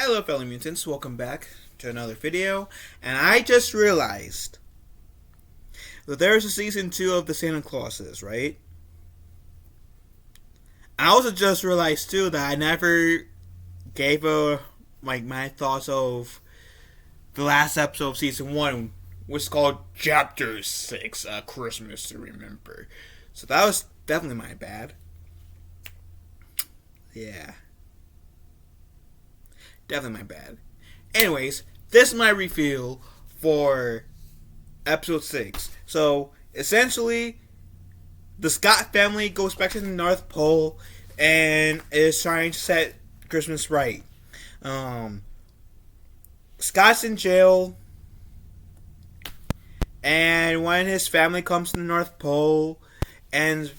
Hello fellow mutants, welcome back to another video, and I just realized that there's a season 2 of the Santa Clauses, right? I also just realized too that I never gave my thoughts of the last episode of season 1, which is called Chapter 6, Christmas to Remember. So that was definitely my bad. Yeah. Definitely my bad. Anyways, this is my reveal for episode 6. So, essentially, the Scott family goes back to the North Pole and is trying to set Christmas right. Scott's in jail, and when his family comes to the North Pole and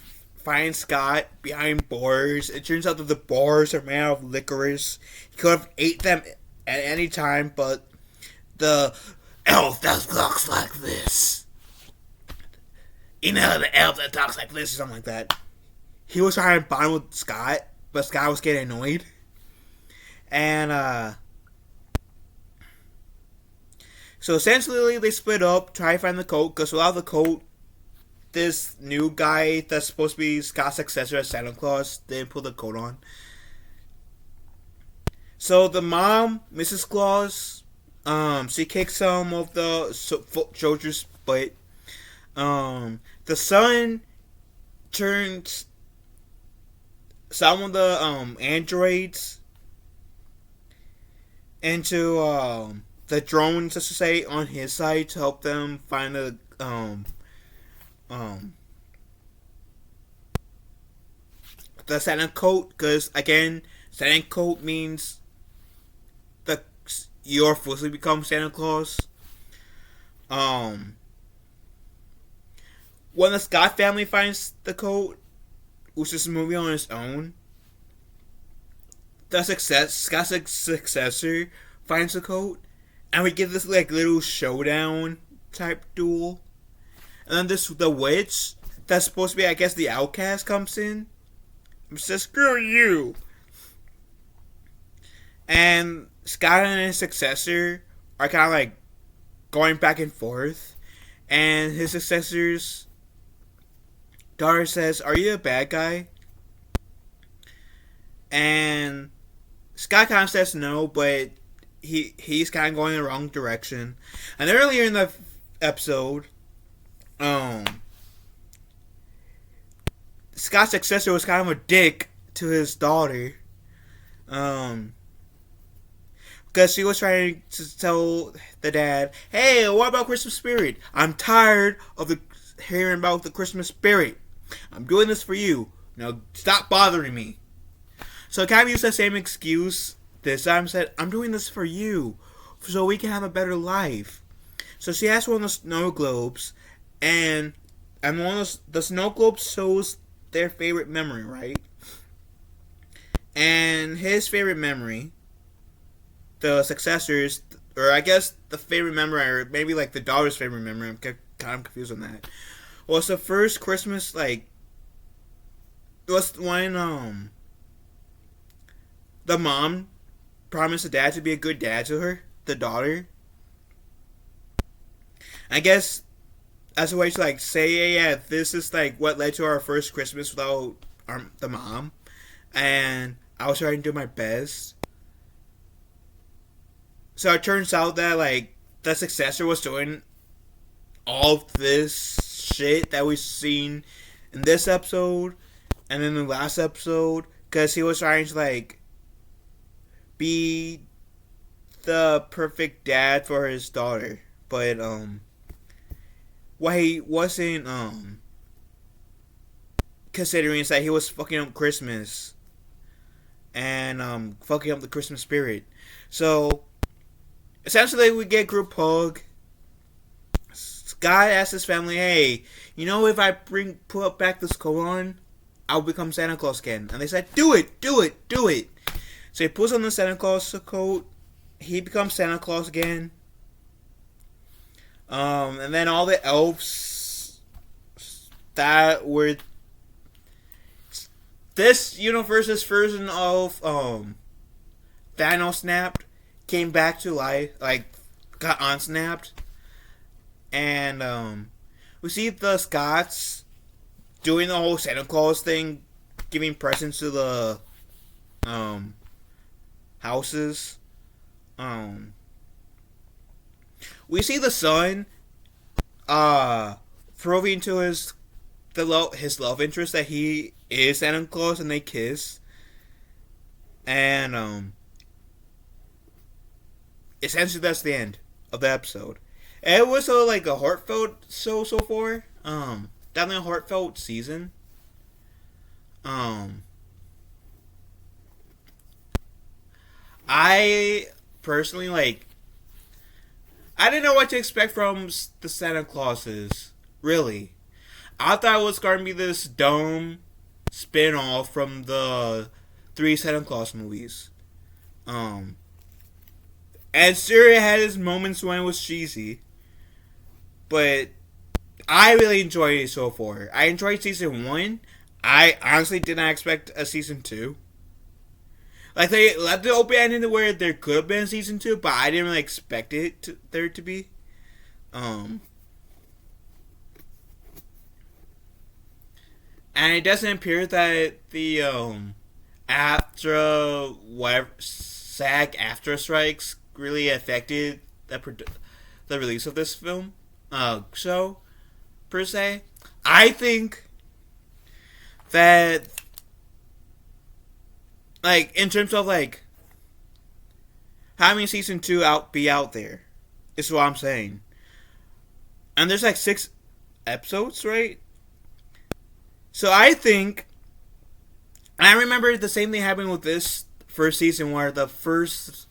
finds Scott behind bars, it turns out that the bars are made out of licorice. He could have ate them at any time, but the elf that talks like this, the elf that talks like this or something like that, he was trying to bond with Scott, but Scott was getting annoyed. And so essentially they split up, try to find the coat, because without the coat, this new guy that's supposed to be Scott's successor as Santa Claus didn't put the coat on. So the mom, Mrs. Claus, she kicks some of the soldiers' butt. The son turns some of the androids into the drones, let's say, on his side to help them find the Santa coat, because again, Santa coat means that you're forcibly become Santa Claus. When the Scott family finds the coat, which is a movie on its own, Scott's successor finds the coat, and we get this like little showdown type duel. And then the witch that's supposed to be, I guess, the outcast comes in and says, "Screw you." And Scott and his successor are kind of like going back and forth. And his successor's daughter says, "Are you a bad guy?" And Scott kind of says no, but he's kind of going in the wrong direction. And earlier in the episode, Scott's successor was kind of a dick to his daughter, because she was trying to tell the dad, "Hey, what about Christmas spirit? I'm tired of hearing about the Christmas spirit. I'm doing this for you. Now stop bothering me." So kind of used the same excuse this time. Said, "I'm doing this for you, so we can have a better life." So she asked one of the snow globes, and one of the snow globes shows their favorite memory, right? And his favorite memory, the successors, or I guess the favorite memory, or maybe like the daughter's favorite memory, I'm kind of confused on that, was the first Christmas, like, it was when the mom promised the dad to be a good dad to her, the daughter. I guess as a way to like say, yeah, this is like what led to our first Christmas without the mom, and I was trying to do my best. So it turns out that like the successor was doing all of this shit that we've seen in this episode and in the last episode, because he was trying to like be the perfect dad for his daughter, but what he wasn't considering is that he was fucking up Christmas and fucking up the Christmas spirit. So essentially we get group hug. Scott asks his family, "Hey, if I put back this coat on, I'll become Santa Claus again." And they said, "Do it, do it, do it." So he puts on the Santa Claus coat. He becomes Santa Claus again. And then all the elves that were this universe's version of Thanos snapped, came back to life, like got unsnapped, and we see the Scots doing the whole Santa Claus thing, giving presents to the houses. Um, we see the son proving to his love interest that he is Santa Claus, and they kiss. And essentially that's the end of the episode. It was like a heartfelt show so far. Definitely a heartfelt season. I personally I didn't know what to expect from the Santa Clauses. Really, I thought it was going to be this dumb spin-off from the three Santa Claus movies. Um, and sure, it had its moments when it was cheesy, but I really enjoyed it so far. I enjoyed season one. I honestly did not expect a season two. Like, they left the open ending where there could have been a season two, but I didn't really expect there to be. Um, and it doesn't appear that the after whatever SAG after strikes really affected the release of this film show per se. I think that in terms of having season two be out there is what I'm saying. And there's 6 episodes, right? So I think, and I remember the same thing happened with this first season, where the first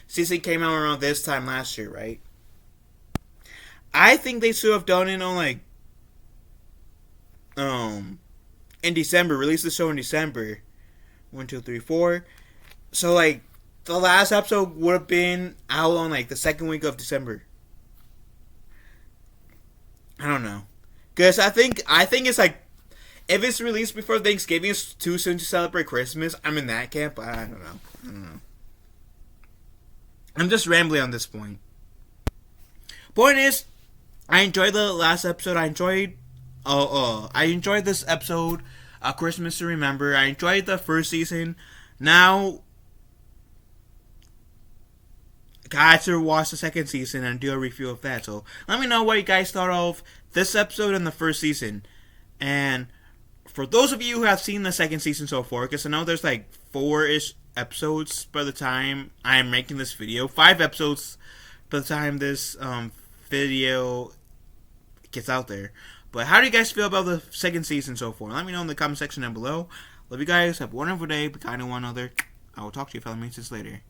season came out around this time last year, right? I think they should have done it on in December, release the show in December. 1, 2, 3, 4. So the last episode would have been out on the second week of December. I don't know, because I think it's if it's released before Thanksgiving, it's too soon to celebrate Christmas. I'm in that camp, but I don't know. I'm just rambling on this point. Point is, I enjoyed the last episode. I enjoyed this episode, A Christmas to Remember. I enjoyed the first season. Now, I had to watch the second season and do a review of that. So let me know what you guys thought of this episode and the first season. And for those of you who have seen the second season so far, because I know there's 4-ish episodes by the time I'm making this video. 5 episodes by the time this video gets out there. But how do you guys feel about the second season so far? Let me know in the comment section down below. Love you guys. Have a wonderful day. Be kind to one another. I will talk to you, fellow mutants, later.